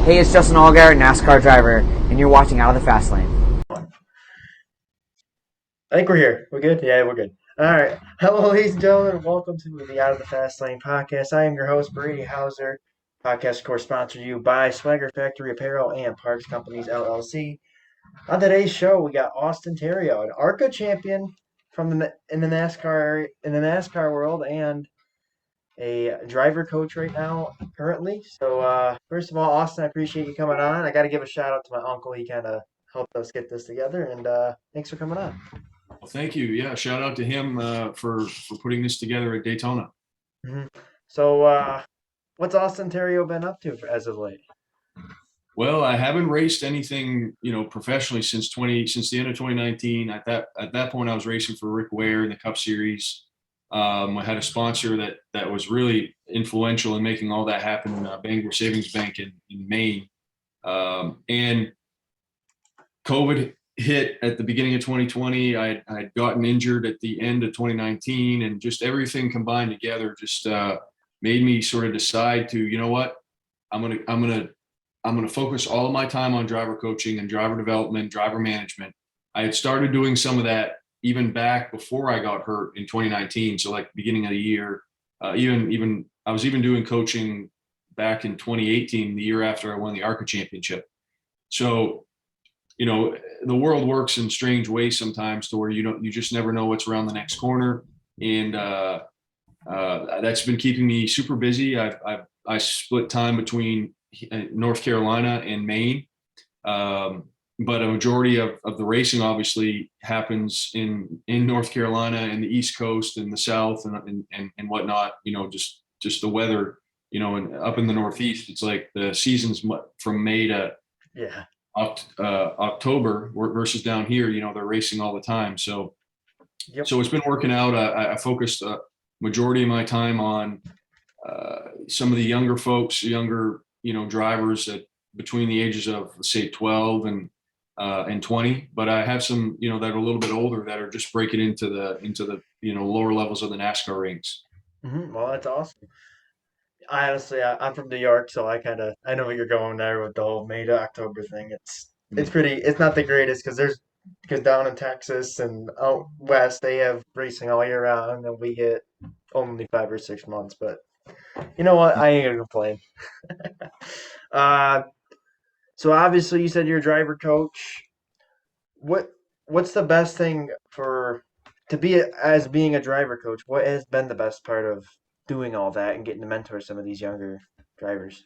Hey, it's Justin Allgaier, NASCAR driver, and you're watching Out of the Fast Lane. I think we're here. We're good? Yeah, we're good. All right. Hello, ladies and gentlemen. Welcome to the Out of the Fast Lane podcast. I am your host, Brady Hauser. Podcast, of course, sponsored to you by Swagger Factory Apparel and Parks Companies, LLC. On today's show, we got Austin Theriault, an Arca champion from in the NASCAR world, and a driver coach right now, currently. So, first of all, Austin, I appreciate you coming on. I got to give a shout out to my uncle. He kind of helped us get this together, and thanks for coming on. Well, thank you. Yeah, shout out to him for putting this together at Daytona. Mm-hmm. So, what's Austin Theriault been up to as of late? Well, I haven't raced anything, professionally since the end of 2019. At that point, I was racing for Rick Ware in the Cup Series. I had a sponsor that was really influential in making all that happen, Bangor Savings Bank in Maine, and COVID hit at the beginning of 2020. I had gotten injured at the end of 2019, and just everything combined together just made me sort of decide to, you know what, I'm gonna focus all of my time on driver coaching and driver development, driver management. I had started doing some of that even back before I got hurt in 2019. So like beginning of the year, even I was even doing coaching back in 2018, the year after I won the Arca championship. So, the world works in strange ways sometimes to where you just never know what's around the next corner. And that's been keeping me super busy. I split time between North Carolina and Maine. But a majority of the racing obviously happens in North Carolina and the East Coast and the South and whatnot, just the weather, and up in the Northeast, it's like the season's from May to October versus down here, they're racing all the time. So, So it's been working out. I focused a majority of my time on some of the younger folks, drivers that between the ages of say 12 and 20, but I have some, that are a little bit older that are just breaking into the lower levels of the NASCAR ranks. Mm-hmm. Well, that's awesome. I'm from New York, so I know where you're going there with the whole May to October thing. It's not the greatest because down in Texas and out west they have racing all year round, and we get only 5 or 6 months. But you know what? I ain't gonna complain. uh, so obviously you said you're a driver coach. What's the best thing as being a driver coach? What has been the best part of doing all that and getting to mentor some of these younger drivers?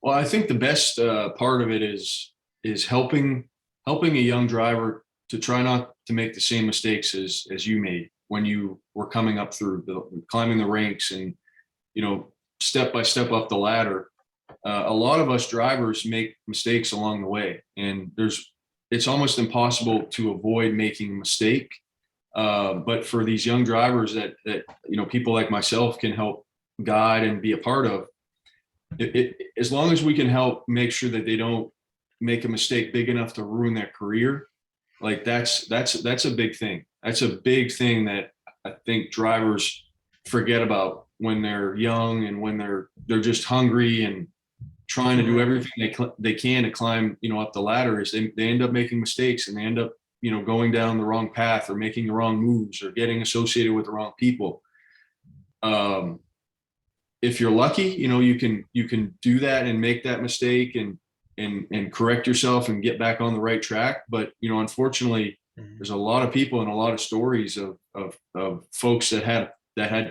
Well, I think the best part of it is helping a young driver to try not to make the same mistakes as you made when you were coming up through climbing the ranks and step by step up the ladder. A lot of us drivers make mistakes along the way, and it's almost impossible to avoid making a mistake. But for these young drivers that people like myself can help guide and be a part of, as long as we can help make sure that they don't make a mistake big enough to ruin their career, like that's a big thing. That's a big thing that I think drivers forget about when they're young and when they're just hungry and trying to do everything they can to climb up the ladder. Is they end up making mistakes, and they end up going down the wrong path or making the wrong moves or getting associated with the wrong people. If you're lucky, you can do that and make that mistake and correct yourself and get back on the right track. But, unfortunately, there's a lot of people and a lot of stories of folks that had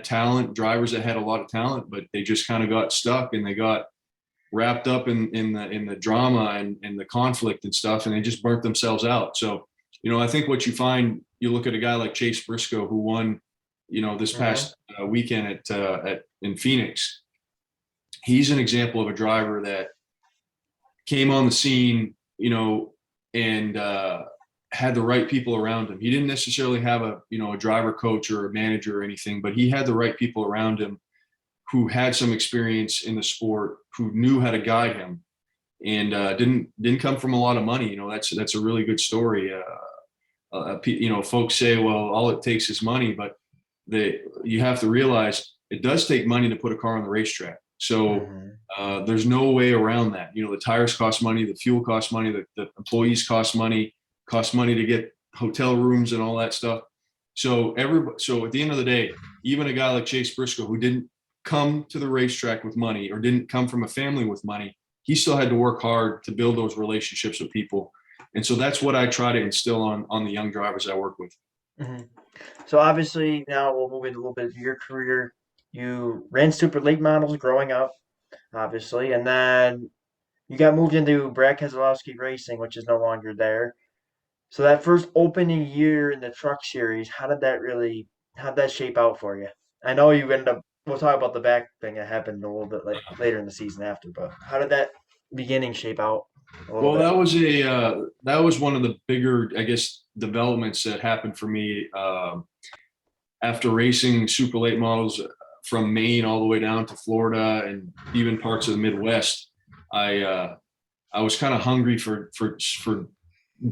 talent, drivers that had a lot of talent, but they just kind of got stuck and they got wrapped up in the drama and the conflict and stuff, and they just burnt themselves out. So, I think what you find, you look at a guy like Chase Briscoe, who won, this past weekend in Phoenix. He's an example of a driver that came on the scene, and had the right people around him. He didn't necessarily have a driver coach or a manager or anything, but he had the right people around him who had some experience in the sport, who knew how to guide him, and didn't come from a lot of money. That's a really good story. Folks say, well, all it takes is money, but you have to realize it does take money to put a car on the racetrack. So there's no way around that. You know, the tires cost money, the fuel costs money, the employees cost money to get hotel rooms and all that stuff. So at the end of the day, even a guy like Chase Briscoe, who didn't come to the racetrack with money or didn't come from a family with money, he still had to work hard to build those relationships with people. And so that's what I try to instill on the young drivers I work with. Mm-hmm. So obviously now we'll move into a little bit of your career. You ran super late models growing up, obviously, and then you got moved into Brad Keselowski Racing, which is no longer there. So that first opening year in the truck series, how'd that shape out for you? I know you ended up, we'll talk about the back thing that happened a little bit later in the season after, but how did that beginning shape out a little Well, bit? that was one of the bigger, I guess, developments that happened for me after racing super late models from Maine all the way down to Florida and even parts of the Midwest. I was kind of hungry for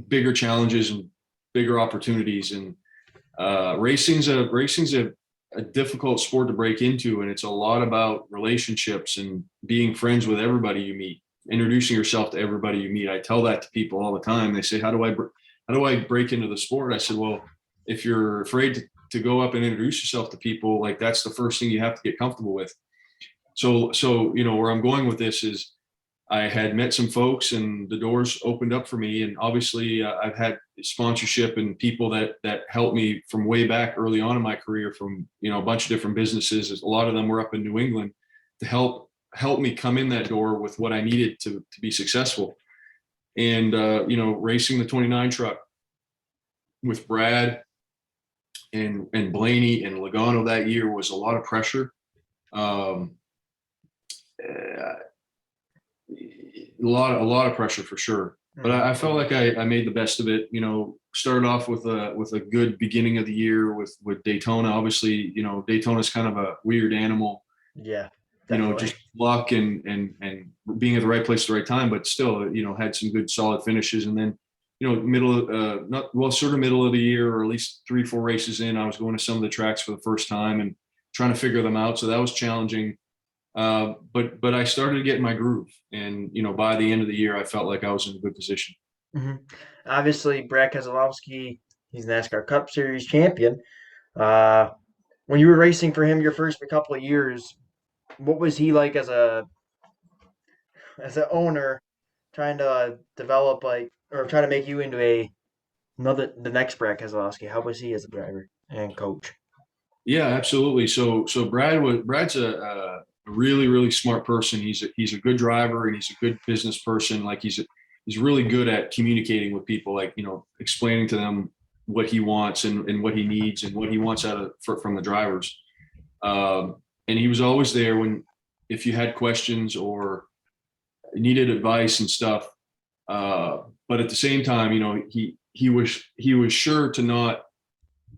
bigger challenges and bigger opportunities. And racing's a difficult sport to break into, and it's a lot about relationships and being friends with everybody you meet, introducing yourself to everybody you meet. I tell that to people all the time. They say, how do I break into the sport? I said, well, if you're afraid to go up and introduce yourself to people, like that's the first thing you have to get comfortable with. So you know, where I'm going with this is I had met some folks and the doors opened up for me. And obviously I've had sponsorship and people that helped me from way back early on in my career from, you know, a bunch of different businesses. A lot of them were up in New England to help me come in that door with what I needed to be successful. And, you know, racing the 29 truck with Brad and Blaney and Logano that year was a lot of pressure. A lot of pressure for sure, but I felt like I made the best of it. You know, started off with a good beginning of the year with Daytona. Obviously, you know, Daytona's kind of a weird animal. Yeah, definitely. You know, just luck and being at the right place at the right time, but still, you know, had some good solid finishes. And then, you know, sort of middle of the year, or at least 3-4 races in, I was going to some of the tracks for the first time and trying to figure them out. So that was challenging. But I started to get in my groove, and you know, by the end of the year, I felt like I was in a good position. Mm-hmm. Obviously, Brad Keselowski, he's NASCAR Cup Series champion. When you were racing for him your first couple of years, what was he like as an owner, trying to develop or try to make you into the next Brad Keselowski? How was he as a driver and coach? Yeah, absolutely. So Brad's a really, really smart person. He's a good driver and he's a good business person. Like he's really good at communicating with people, like, you know, explaining to them what he wants and what he needs and what he wants from the drivers. And he was always there if you had questions or needed advice and stuff. But at the same time, you know, he was sure to not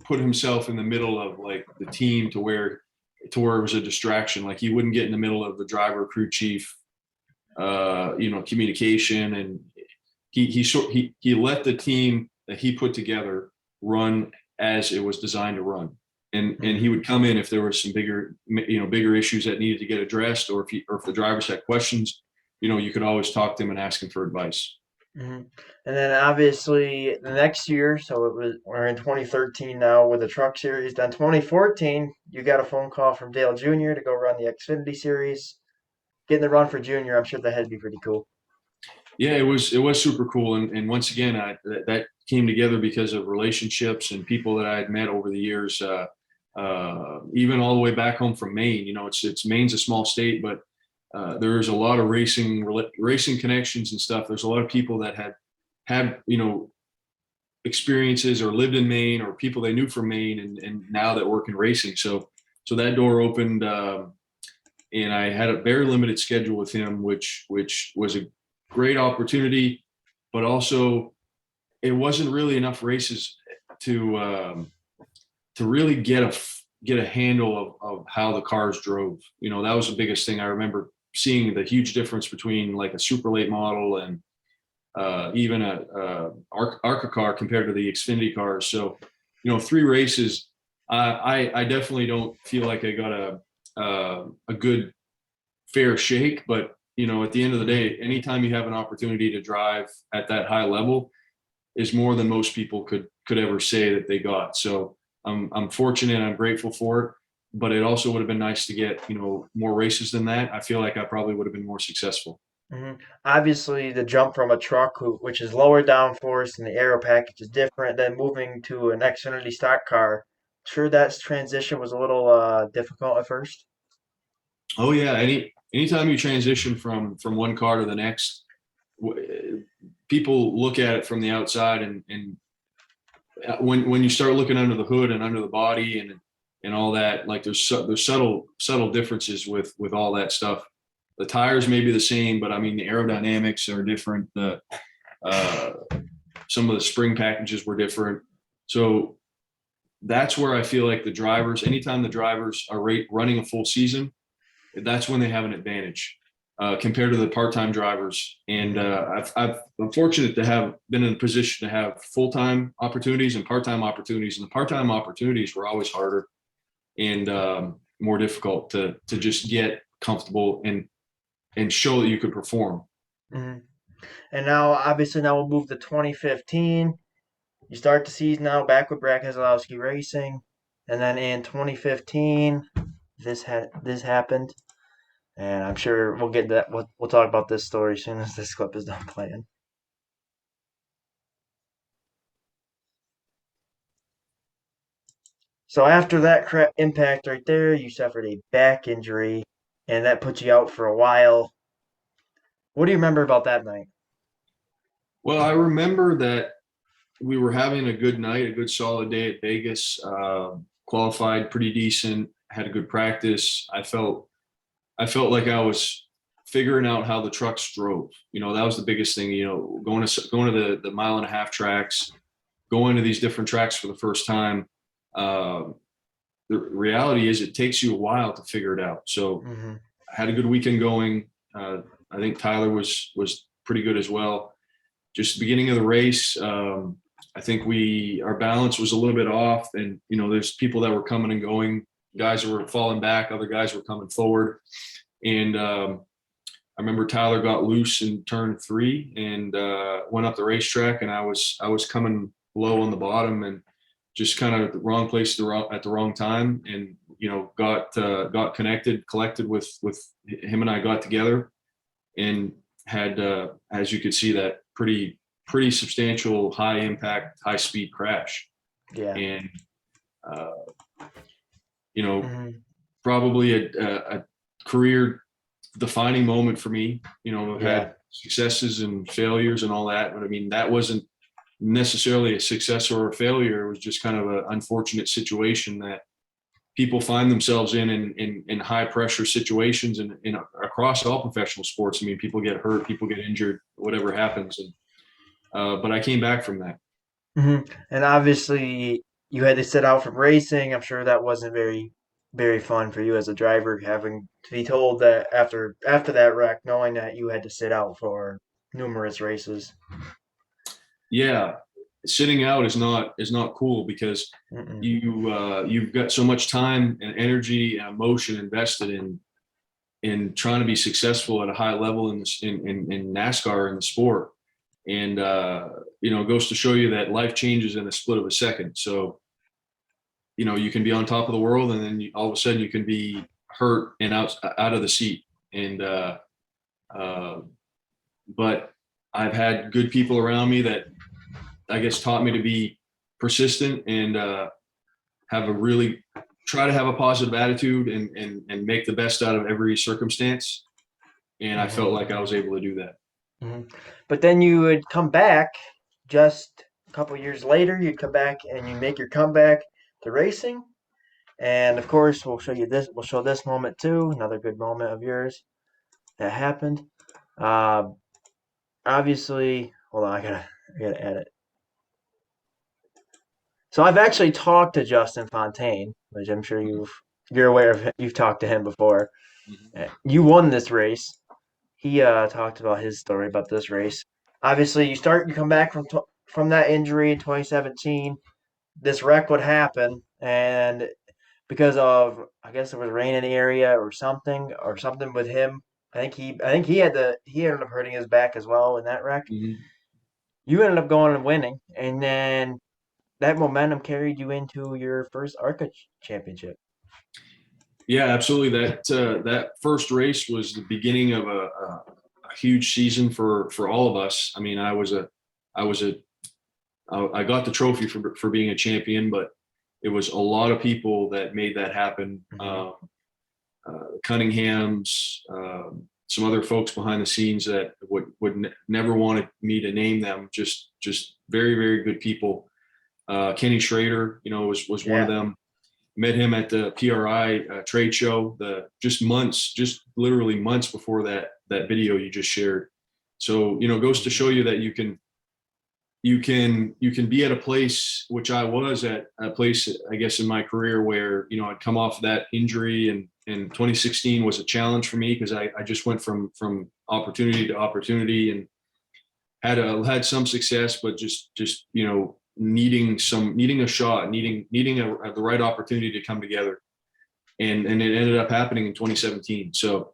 put himself in the middle of like the team to where it was a distraction. Like he wouldn't get in the middle of the driver, crew chief, you know, communication. And he let the team that he put together run as it was designed to run. And he would come in if there were some bigger issues that needed to get addressed, or if the drivers had questions, you know, you could always talk to him and ask him for advice. Mm-hmm. And then obviously the next year, so we're in 2013 now with the Truck Series. Then 2014, you got a phone call from Dale Jr. to go run the Xfinity Series. Getting the run for Junior, I'm sure that had to be pretty cool. Yeah, it was super cool, and once again, that came together because of relationships and people that I had met over the years. Even all the way back home from Maine. You know, it's Maine's a small state, but there's a lot of racing connections and stuff. There's a lot of people that had you know, experiences or lived in Maine, or people they knew from Maine, and now that work in racing. So that door opened, and I had a very limited schedule with him, which was a great opportunity, but also it wasn't really enough races to really get a handle of how the cars drove. You know, that was the biggest thing. I remember seeing the huge difference between like a super late model and even a Arca car compared to the Xfinity cars. So, you know, 3 races, I definitely don't feel like I got a good fair shake, but at the end of the day, anytime you have an opportunity to drive at that high level is more than most people could ever say that they got. So I'm fortunate and I'm grateful for it, but it also would have been nice to get, more races than that. I feel like I probably would have been more successful. Obviously, the jump from a truck, which is lower downforce and the aero package is different, than moving to an Xfinity stock car. Sure, that transition was a little difficult at first. Oh yeah. Anytime you transition from one car to the next, people look at it from the outside, and when you start looking under the hood and under the body and all that, like there's subtle differences with all that stuff. The tires may be the same, but I mean the aerodynamics are different. The some of the spring packages were different. So that's where I feel like the drivers, anytime the drivers are running a full season, that's when they have an advantage compared to the part-time drivers. And I'm fortunate to have been in a position to have full-time opportunities and part-time opportunities. And the part-time opportunities were always harder and more difficult to just get comfortable and show that you could perform. Mm-hmm. And now, obviously, now we'll move to 2015. You start the season now back with Brad Keselowski Racing, and then in 2015, this happened, and I'm sure we'll get that. We'll talk about this story as soon as this clip is done playing. So after that impact right there, you suffered a back injury, and that put you out for a while. What do you remember about that night? Well, I remember that we were having a good night, a good solid day at Vegas. Qualified pretty decent, had a good practice. I felt like I was figuring out how the trucks drove. That was the biggest thing. Going to the mile and a half tracks, going to these different tracks for the first time. The reality is, it takes you a while to figure it out. So I had a good weekend going. I think Tyler was pretty good as well. Just the beginning of the race, I think our balance was a little bit off, and there's people that were coming and going, guys who were falling back, other guys were coming forward, and I remember Tyler got loose in turn 3 and went up the racetrack, and I was coming low on the bottom and just kind of at the wrong place at the wrong time, and got collected with him, and I got together and had as you could see, that pretty substantial high impact, high speed crash. Yeah. And probably a career defining moment for me. I've had successes and failures and all that, but I mean, that wasn't necessarily a success or a failure. It was just kind of an unfortunate situation that people find themselves in high pressure situations and across all professional sports. I mean, people get hurt, people get injured, whatever happens. And but I came back from that. And obviously, you had to sit out from racing. I'm sure that wasn't very, very fun for you as a driver, having to be told that after that wreck, knowing that you had to sit out for numerous races. Yeah, sitting out is not cool, because you've got so much time and energy and emotion invested in trying to be successful at a high level in NASCAR, in the sport. And it goes to show you that life changes in a split of a second. So you can be on top of the world, and then all of a sudden you can be hurt and out of the seat. And but I've had good people around me that I guess taught me to be persistent and try to have a positive attitude and make the best out of every circumstance. And I felt like I was able to do that. But then you would come back just a couple of years later. You'd come back and you make your comeback to racing. And of course, we'll show this moment too. Another good moment of yours that happened. Obviously, hold on, I gotta edit. So I've actually talked to Justin Fontaine, which I'm sure you're aware of. You've talked to him before. You won this race. He talked about his story about this race. Obviously, you come back from that injury in 2017. This wreck would happen, and because of, I guess there was rain in the area or something with him. I think he ended up hurting his back as well in that wreck. Mhm. You ended up going and winning, and then that momentum carried you into your first Arca championship. Yeah, absolutely. That first race was the beginning of a huge season for all of us. I mean, I got the trophy for being a champion, but it was a lot of people that made that happen. Cunningham's, some other folks behind the scenes that would never wanted me to name them. Just very, very good people. Kenny Schrader, was one of them. Met him at the PRI trade show. Just literally months before that video you just shared. So goes to show you that you can be at a place, which I was at a place, I guess, in my career where I'd come off that injury, and 2016 was a challenge for me because I just went from opportunity to opportunity and had some success, but just needing a shot, needing the right opportunity to come together, and it ended up happening in 2017. So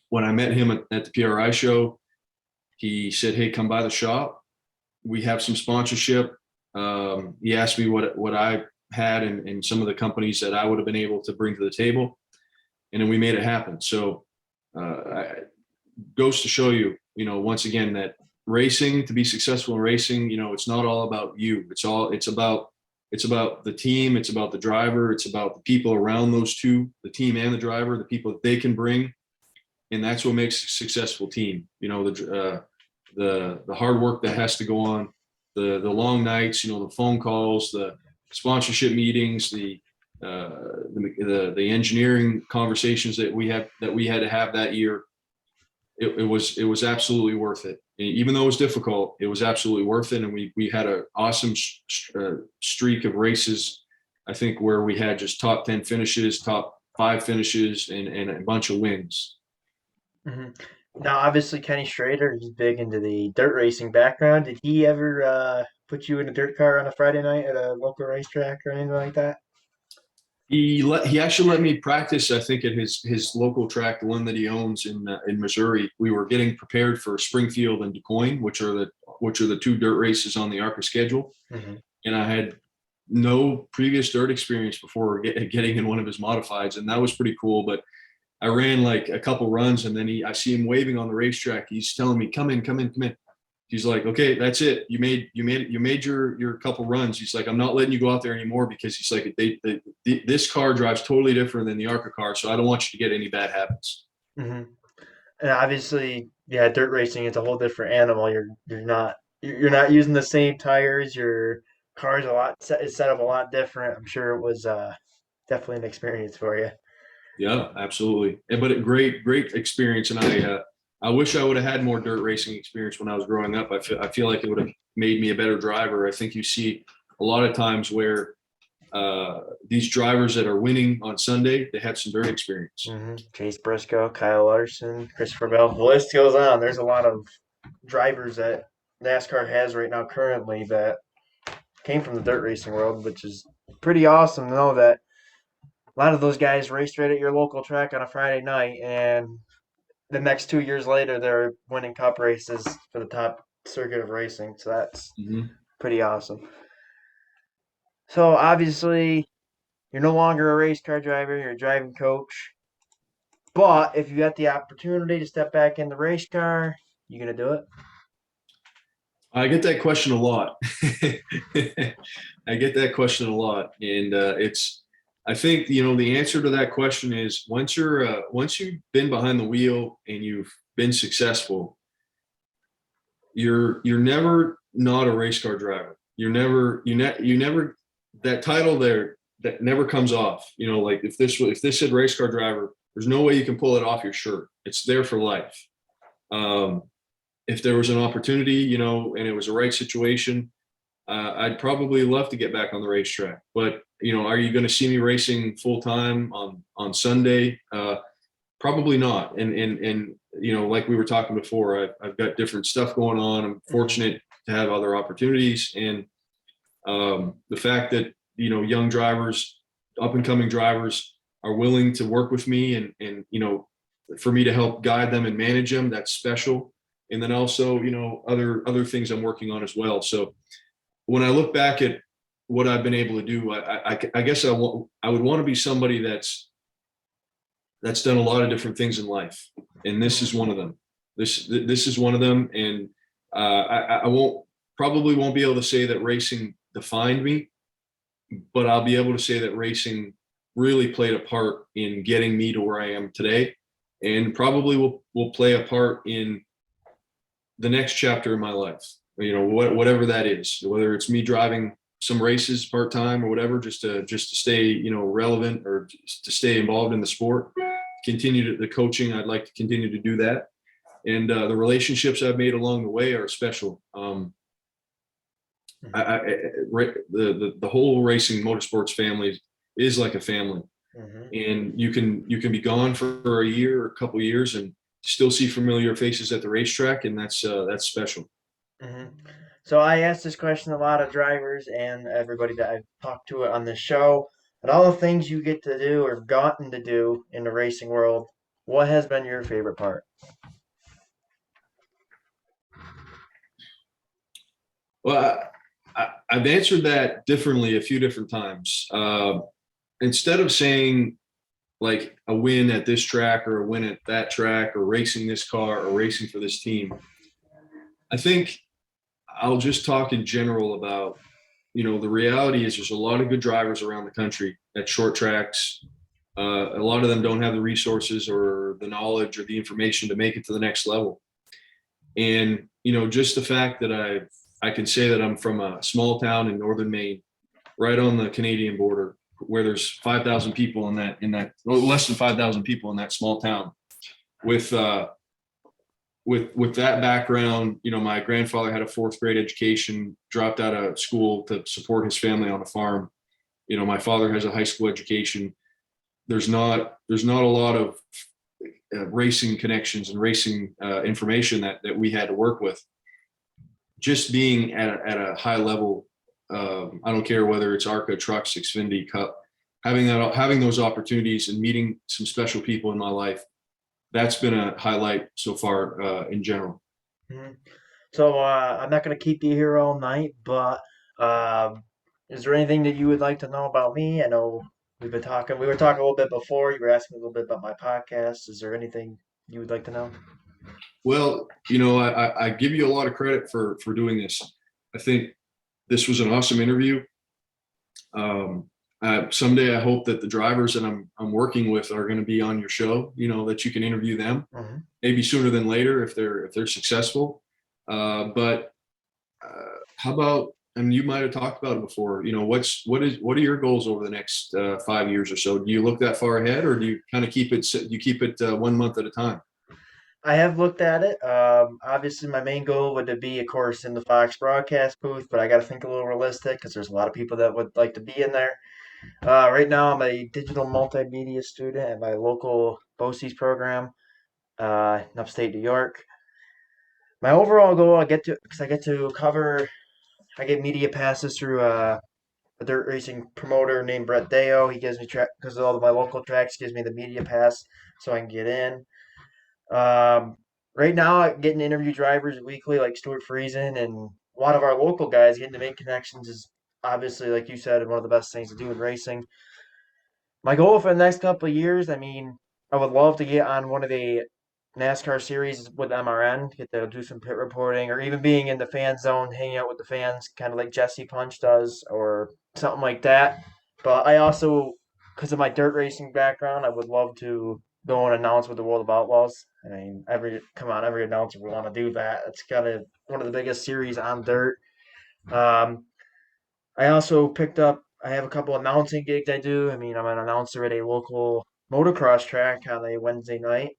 when I met him at the PRI show, he said, "Hey, come by the shop. We have some sponsorship." He asked me what I had and some of the companies that I would have been able to bring to the table, and then we made it happen. So goes to show you, once again, that racing, to be successful in racing, it's not all about you. It's about the team. It's about the driver. It's about the people around those two, the team and the driver, the people that they can bring. And that's what makes a successful team. The hard work that has to go on, the long nights, the phone calls, the sponsorship meetings, the engineering conversations that we had to have that year. It was absolutely worth it. Even though it was difficult, it was absolutely worth it. And we had an awesome streak of races, I think, where we had just top 10 finishes, top 5 finishes, and a bunch of wins. Mm-hmm. Now, obviously, Kenny Schrader, he's big into the dirt racing background. Did he ever put you in a dirt car on a Friday night at a local racetrack or anything like that? He actually let me practice, I think, at his local track, the one that he owns in Missouri. We were getting prepared for Springfield and DuQuoin, which are the 2 dirt races on the Arca schedule. Mm-hmm. And I had no previous dirt experience before getting in one of his modifieds, and that was pretty cool. But I ran like a couple runs, and then I see him waving on the racetrack. He's telling me, "Come in, come in, come in." He's like, "Okay, that's it. You made your couple runs." He's like, "I'm not letting you go out there anymore because," he's like, this car drives totally different than the Arca car, so I don't want you to get any bad habits." Mm-hmm. And obviously, yeah, dirt racing is a whole different animal. You're not using the same tires. Your car's is set up a lot different. I'm sure it was definitely an experience for you. Yeah, absolutely. But a great experience, and I wish I would have had more dirt racing experience when I was growing up. I feel like it would have made me a better driver. I think you see a lot of times where these drivers that are winning on Sunday, they have some dirt experience. Mm-hmm. Chase Briscoe, Kyle Larson, Christopher Bell. The list goes on. There's a lot of drivers that NASCAR has right now currently that came from the dirt racing world, which is pretty awesome to know that a lot of those guys raced right at your local track on a Friday night, and the next 2 years later, they're winning cup races for the top circuit of racing. So that's pretty awesome. So obviously, you're no longer a race car driver, you're a driving coach. But if you got the opportunity to step back in the race car, you gonna do it? I get that question a lot. I get that question a lot, and I think the answer to that question is once you've been behind the wheel and you've been successful, you're never not a race car driver. You never that title there that never comes off. Like if this said race car driver, there's no way you can pull it off your shirt. It's there for life. If there was an opportunity, and it was a right situation, I'd probably love to get back on the racetrack. But are you going to see me racing full time on Sunday? Probably not. And like we were talking before, I've got different stuff going on. I'm fortunate to have other opportunities, and the fact that young drivers up and coming drivers are willing to work with me and for me to help guide them and manage them, that's special. And then also, other things I'm working on as well. So when I look back at what I've been able to do, I guess I would want to be somebody that's done a lot of different things in life, and this is one of them. This is one of them, and I probably won't be able to say that racing defined me, but I'll be able to say that racing really played a part in getting me to where I am today, and probably will play a part in the next chapter in my life. Whatever that is, whether it's me driving some races part time or whatever, just to stay relevant or to stay involved in the sport. Continue the coaching. I'd like to continue to do that, and the relationships I've made along the way are special. The whole racing motorsports family is like a family, and you can be gone for a year or a couple of years and still see familiar faces at the racetrack, and that's special. So I asked this question to a lot of drivers and everybody that I've talked to on this show. But all the things you get to do or gotten to do in the racing world, what has been your favorite part? Well, I've answered that differently a few different times. Instead of saying like a win at this track or a win at that track or racing this car or racing for this team, I think I'll just talk in general about, the reality is there's a lot of good drivers around the country at short tracks. A lot of them don't have the resources or the knowledge or the information to make it to the next level. And, just the fact that I can say that I'm from a small town in northern Maine, right on the Canadian border, where there's 5,000 people less than 5,000 people in that small town. With that background, my grandfather had a fourth grade education, dropped out of school to support his family on a farm. My father has a high school education. There's not a lot of racing connections and racing information that we had to work with. Just being at a high level, I don't care whether it's Arca, Trucks, Xfinity, Cup, having those opportunities and meeting some special people in my life, that's been a highlight so far in general. So I'm not going to keep you here all night, but is there anything that you would like to know about me? I know we were talking a little bit before. You were asking a little bit about my podcast. Is there anything you would like to know? Well, I give you a lot of credit for doing this. I think this was an awesome interview. Someday I hope that the drivers that I'm working with are going to be on your show, that you can interview them, maybe sooner than later if they're successful. But how about, and you might have talked about it before, what are your goals over the next 5 years or so? Do you look that far ahead, or do you kind of keep it 1 month at a time? I have looked at it. Obviously, my main goal would be, of course, in the Fox broadcast booth, but I got to think a little realistic because there's a lot of people that would like to be in there. Right now, I'm a digital multimedia student at my local BOCES program in upstate New York. My overall goal, I get media passes through a dirt racing promoter named Brett Deo. He gives me because all of my local tracks gives me the media pass so I can get in. Right now, getting to interview drivers weekly like Stuart Friesen and a lot of our local guys, getting to make connections is obviously, like you said, one of the best things to do in racing. My goal for the next couple of years, I would love to get on one of the NASCAR series with MRN, get to do some pit reporting, or even being in the fan zone, hanging out with the fans, kind of like Jesse Punch does, or something like that. But I also, because of my dirt racing background, I would love to go and announce with the World of Outlaws. Every announcer would want to do that. It's kind of one of the biggest series on dirt. I also I have a couple announcing gigs I do. I'm an announcer at a local motocross track on a Wednesday night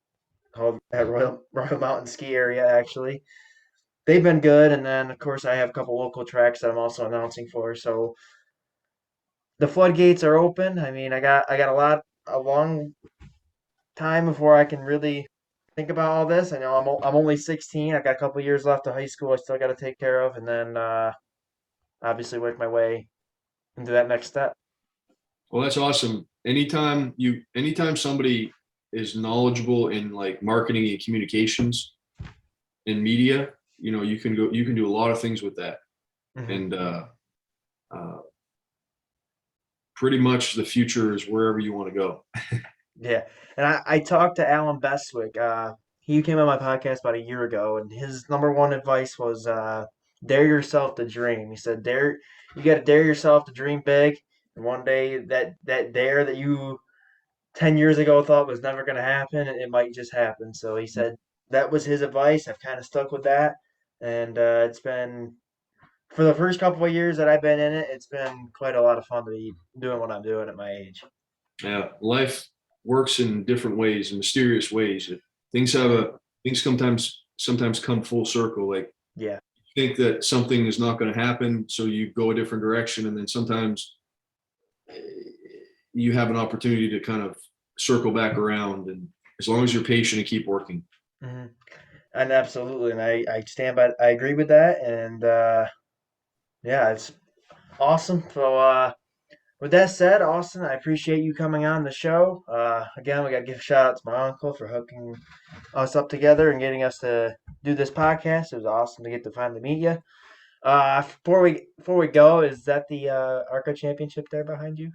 called at Royal Mountain Ski Area, actually. They've been good. And then, of course, I have a couple local tracks that I'm also announcing for. So the floodgates are open. I got a long time before I can really think about all this. I know I'm only 16. I got a couple years left of high school I still got to take care of. And then obviously work my way into that next step. Well, that's awesome. Anytime somebody is knowledgeable in like marketing and communications and media, you can do a lot of things with that. Mhm. And uh, pretty much the future is wherever you want to go. Yeah, and I talked to Alan Bestwick. He came on my podcast about a year ago, and his number one advice was dare yourself to dream. He said, you got to dare yourself to dream big, and one day that dare that you 10 years ago thought was never going to happen, it might just happen. So he said that was his advice. I've kind of stuck with that, and it's been for the first couple of years that I've been in it, it's been quite a lot of fun to be doing what I'm doing at my age. Yeah, life works in different ways, in mysterious ways. Things have a things sometimes come full circle. Like Yeah. you think that something is not going to happen, so you go a different direction, and then sometimes you have an opportunity to kind of circle back around. And as long as you're patient and keep working. Hmm. And absolutely, and I stand by. I agree with that, and yeah, it's awesome. So, with that said, Austin, I appreciate you coming on the show. Again, we got to give a shout out to my uncle for hooking us up together and getting us to do this podcast. It was awesome to get to finally meet you. Before we go, is that the Arca Championship there behind you?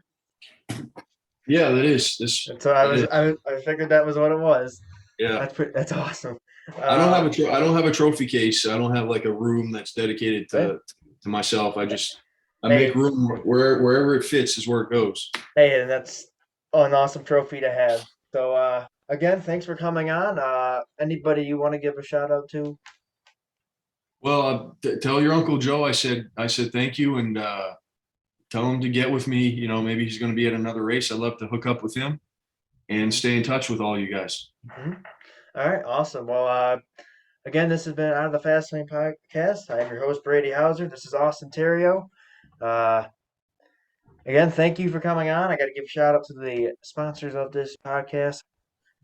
Yeah, that is this. And so That is. I figured that was what it was. Yeah. That's awesome. I don't have a trophy case. I don't have like a room that's dedicated Hey, to myself. I make hey, room wherever it fits is where it goes. hey, and that's an awesome trophy to have. So again, thanks for coming on. Anybody you want to give a shout out to? Well, tell your Uncle Joe I said thank you, and tell him to get with me. Maybe he's going to be at another race. I'd love to hook up with him and Mhm. stay in touch with all you guys. Mhm. All right, awesome. Well, again, this has been Out of the Fast Lane podcast. I am your host, Brady Hauser. This is Austin Theriault. Uh, again, thank you for coming on. I got to give a shout out to the sponsors of this podcast.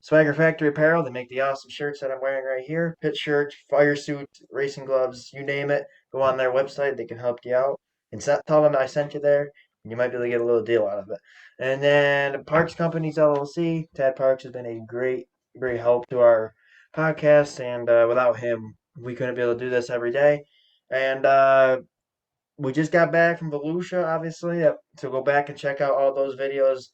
Swagger Factory Apparel. They make the awesome shirts that I'm wearing right here. Pit shirts, fire suits, racing gloves, you name it. Go on their website. They can help you out. And tell them I sent you there, and you might be able to get a little deal out of it. And then Parks Companies LLC. Tad Parks has been a great help to our podcast. And without him, we couldn't be able to do this every day. And we just got back from Volusia, obviously. So go back and check out all those videos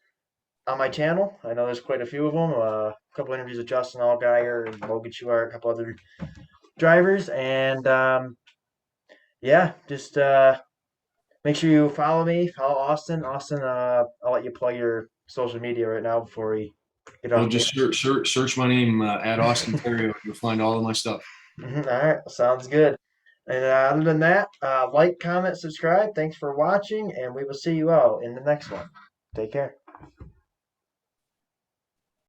on my channel. I know there's quite a few of them. A couple interviews with Justin Allgaier and Logan Schuart, a couple other drivers, and yeah, just make sure you follow me, follow Austin. Austin, I'll let you plug your social media right now before we get Well, off the. just search my name at Austin Theriault. You'll find all of my stuff. Mhm. All right, sounds good. And other than that, like, comment, subscribe. Thanks for watching, and we will see you all in the next one. Take care.